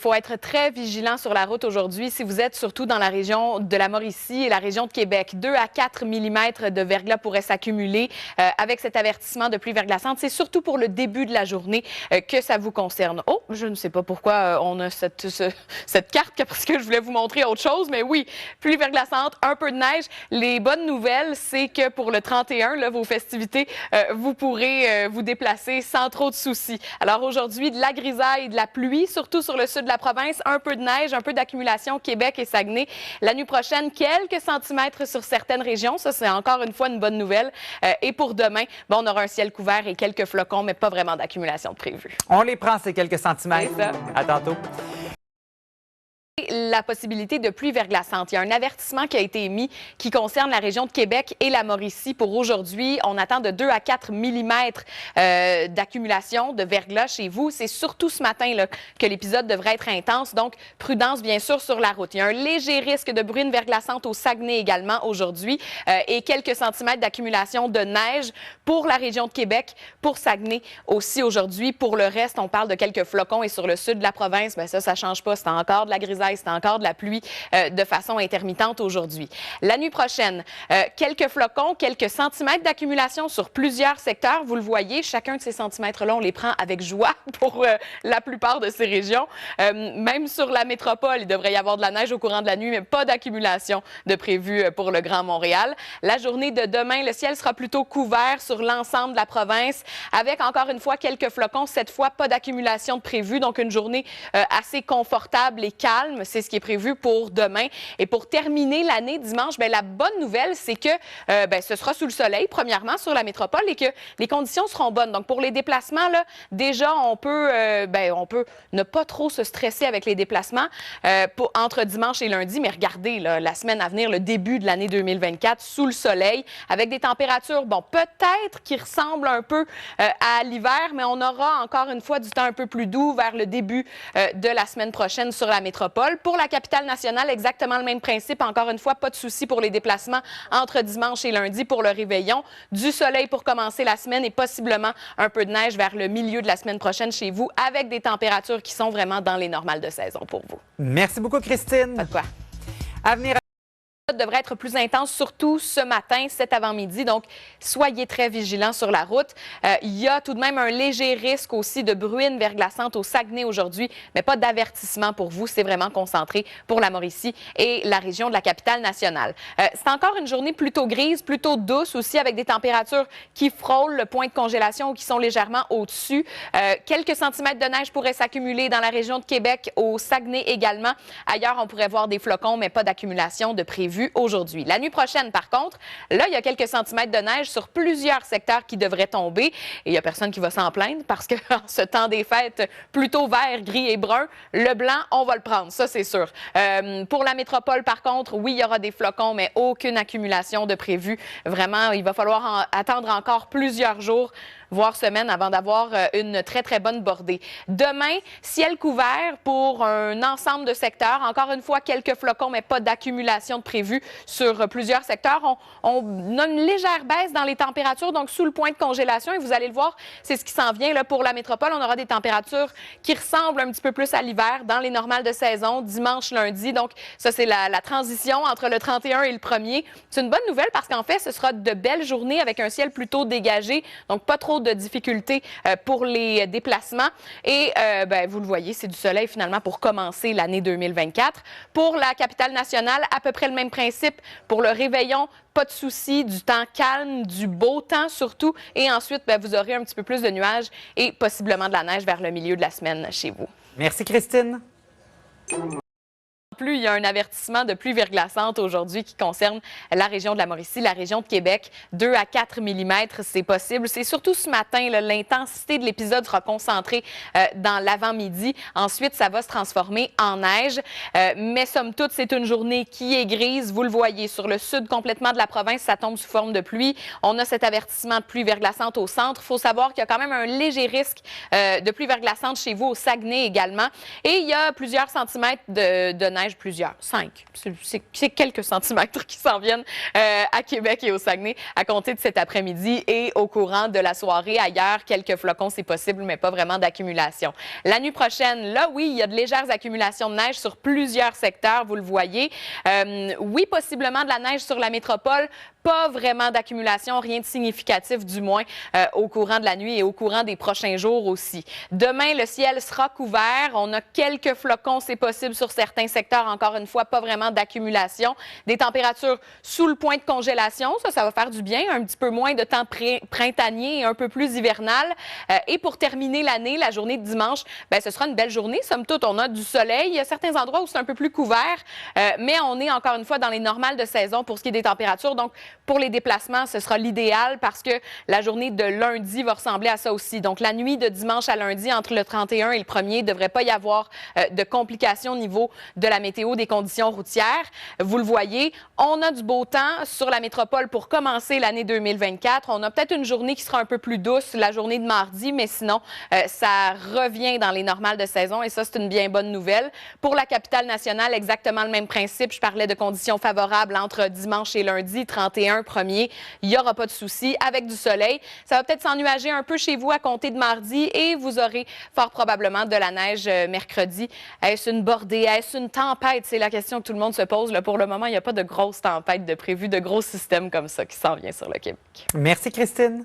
Il faut être très vigilant sur la route aujourd'hui si vous êtes surtout dans la région de la Mauricie et la région de Québec. 2 à 4 mm de verglas pourraient s'accumuler avec cet avertissement de pluie verglaçante. C'est surtout pour le début de la journée que ça vous concerne. Oh, je ne sais pas pourquoi on a cette carte parce que je voulais vous montrer autre chose, mais oui, pluie verglaçante, un peu de neige. Les bonnes nouvelles, c'est que pour le 31, là, vos festivités, vous pourrez vous déplacer sans trop de soucis. Alors aujourd'hui, de la grisaille, de la pluie, surtout sur le sud de la province, un peu de neige, un peu d'accumulation Québec et Saguenay. La nuit prochaine, quelques centimètres sur certaines régions. Ça, c'est encore une fois une bonne nouvelle. Et pour demain, bon, on aura un ciel couvert et quelques flocons, mais pas vraiment d'accumulation de prévu. On les prend, ces quelques centimètres. C'est ça. À tantôt. La possibilité de pluie verglaçante. Il y a un avertissement qui a été émis qui concerne la région de Québec et la Mauricie pour aujourd'hui. On attend de 2 à 4 mm d'accumulation de verglas chez vous. C'est surtout ce matin là, que l'épisode devrait être intense. Donc, prudence, bien sûr, sur la route. Il y a un léger risque de bruine verglaçante au Saguenay également aujourd'hui et quelques centimètres d'accumulation de neige pour la région de Québec, pour Saguenay aussi aujourd'hui. Pour le reste, on parle de quelques flocons et sur le sud de la province, bien ça ne change pas. C'est encore de la grisaille. C'est encore de la pluie de façon intermittente aujourd'hui. La nuit prochaine, quelques flocons, quelques centimètres d'accumulation sur plusieurs secteurs. Vous le voyez, chacun de ces centimètres-là, on les prend avec joie pour la plupart de ces régions. Même sur la métropole, il devrait y avoir de la neige au courant de la nuit, mais pas d'accumulation de prévu pour le Grand Montréal. La journée de demain, le ciel sera plutôt couvert sur l'ensemble de la province, avec encore une fois quelques flocons. Cette fois, pas d'accumulation de prévu, donc une journée assez confortable et calme. C'est ce qui est prévu pour demain. Et pour terminer l'année dimanche, bien, la bonne nouvelle, c'est que ce sera sous le soleil, premièrement, sur la métropole et que les conditions seront bonnes. Donc, pour les déplacements, là, déjà, on peut ne pas trop se stresser avec les déplacements entre dimanche et lundi. Mais regardez, là, la semaine à venir, le début de l'année 2024, sous le soleil, avec des températures, bon, peut-être qui ressemblent un peu à l'hiver, mais on aura encore une fois du temps un peu plus doux vers le début de la semaine prochaine sur la métropole. Pour la capitale nationale, exactement le même principe. Encore une fois, pas de souci pour les déplacements entre dimanche et lundi pour le réveillon. Du soleil pour commencer la semaine et possiblement un peu de neige vers le milieu de la semaine prochaine chez vous avec des températures qui sont vraiment dans les normales de saison pour vous. Merci beaucoup, Christine. Pas de quoi. À venir. Devrait être plus intense, surtout ce matin, cet avant-midi. Donc, soyez très vigilants sur la route. Il y a tout de même un léger risque aussi de bruine verglaçante au Saguenay aujourd'hui, mais pas d'avertissement pour vous. C'est vraiment concentré pour la Mauricie et la région de la capitale nationale. C'est encore une journée plutôt grise, plutôt douce aussi, avec des températures qui frôlent le point de congélation ou qui sont légèrement au-dessus. Quelques centimètres de neige pourraient s'accumuler dans la région de Québec, au Saguenay également. Ailleurs, on pourrait voir des flocons, mais pas d'accumulation de prévu aujourd'hui. La nuit prochaine, par contre, là, il y a quelques centimètres de neige sur plusieurs secteurs qui devraient tomber. Et il n'y a personne qui va s'en plaindre parce que en ce temps des fêtes, plutôt vert, gris et brun, le blanc, on va le prendre, ça c'est sûr. Pour la métropole, par contre, oui, il y aura des flocons, mais aucune accumulation de prévu. Vraiment, il va falloir attendre encore plusieurs jours, voire semaines, avant d'avoir une très, très bonne bordée. Demain, ciel couvert pour un ensemble de secteurs. Encore une fois, quelques flocons, mais pas d'accumulation de prévu sur plusieurs secteurs. On a une légère baisse dans les températures, donc sous le point de congélation. Et vous allez le voir, c'est ce qui s'en vient là, pour la métropole. On aura des températures qui ressemblent un petit peu plus à l'hiver dans les normales de saison, dimanche, lundi. Donc, ça, c'est la transition entre le 31 et le 1er. C'est une bonne nouvelle parce qu'en fait, ce sera de belles journées avec un ciel plutôt dégagé. Donc, pas trop de difficultés pour les déplacements. Et vous le voyez, c'est du soleil finalement pour commencer l'année 2024. Pour la capitale nationale, à peu près le même principe pour le réveillon. Pas de souci, du temps calme, du beau temps surtout. Et ensuite, vous aurez un petit peu plus de nuages et possiblement de la neige vers le milieu de la semaine chez vous. Merci, Christine. Il y a un avertissement de pluie verglaçante aujourd'hui qui concerne la région de la Mauricie, la région de Québec. 2 à 4 mm, c'est possible. C'est surtout ce matin, l'intensité de l'épisode sera concentrée dans l'avant-midi. Ensuite, ça va se transformer en neige. Mais somme toute, c'est une journée qui est grise. Vous le voyez, sur le sud complètement de la province, ça tombe sous forme de pluie. On a cet avertissement de pluie verglaçante au centre. Il faut savoir qu'il y a quand même un léger risque de pluie verglaçante chez vous, au Saguenay également. Et il y a plusieurs centimètres de neige neige, plusieurs, 5. C'est quelques centimètres qui s'en viennent à Québec et au Saguenay à compter de cet après-midi et au courant de la soirée. Ailleurs, quelques flocons, c'est possible, mais pas vraiment d'accumulation. La nuit prochaine, là, oui, il y a de légères accumulations de neige sur plusieurs secteurs, vous le voyez. Oui, possiblement de la neige sur la métropole, pas vraiment d'accumulation, rien de significatif du moins au courant de la nuit et au courant des prochains jours aussi. Demain, le ciel sera couvert. On a quelques flocons, c'est possible sur certains secteurs. Encore une fois, pas vraiment d'accumulation. Des températures sous le point de congélation, ça va faire du bien. Un petit peu moins de temps printanier et un peu plus hivernal. Et pour terminer l'année, la journée de dimanche, bien, ce sera une belle journée. Somme toute, on a du soleil. Il y a certains endroits où c'est un peu plus couvert, mais on est encore une fois dans les normales de saison pour ce qui est des températures. Donc, pour les déplacements, ce sera l'idéal parce que la journée de lundi va ressembler à ça aussi. Donc, la nuit de dimanche à lundi, entre le 31 et le 1er, il ne devrait pas y avoir de complications au niveau de la météo, des conditions routières. Vous le voyez, on a du beau temps sur la métropole pour commencer l'année 2024. On a peut-être une journée qui sera un peu plus douce, la journée de mardi, mais sinon, ça revient dans les normales de saison et ça, c'est une bien bonne nouvelle. Pour la capitale nationale, exactement le même principe. Je parlais de conditions favorables entre dimanche et lundi, 31, 1er. Il n'y aura pas de souci avec du soleil. Ça va peut-être s'ennuager un peu chez vous à compter de mardi et vous aurez fort probablement de la neige mercredi. Est-ce une bordée? Est-ce une tempête? C'est la question que tout le monde se pose. Là, pour le moment, il n'y a pas de grosse tempête de prévu, de gros systèmes comme ça qui s'en vient sur le Québec. Merci, Christine.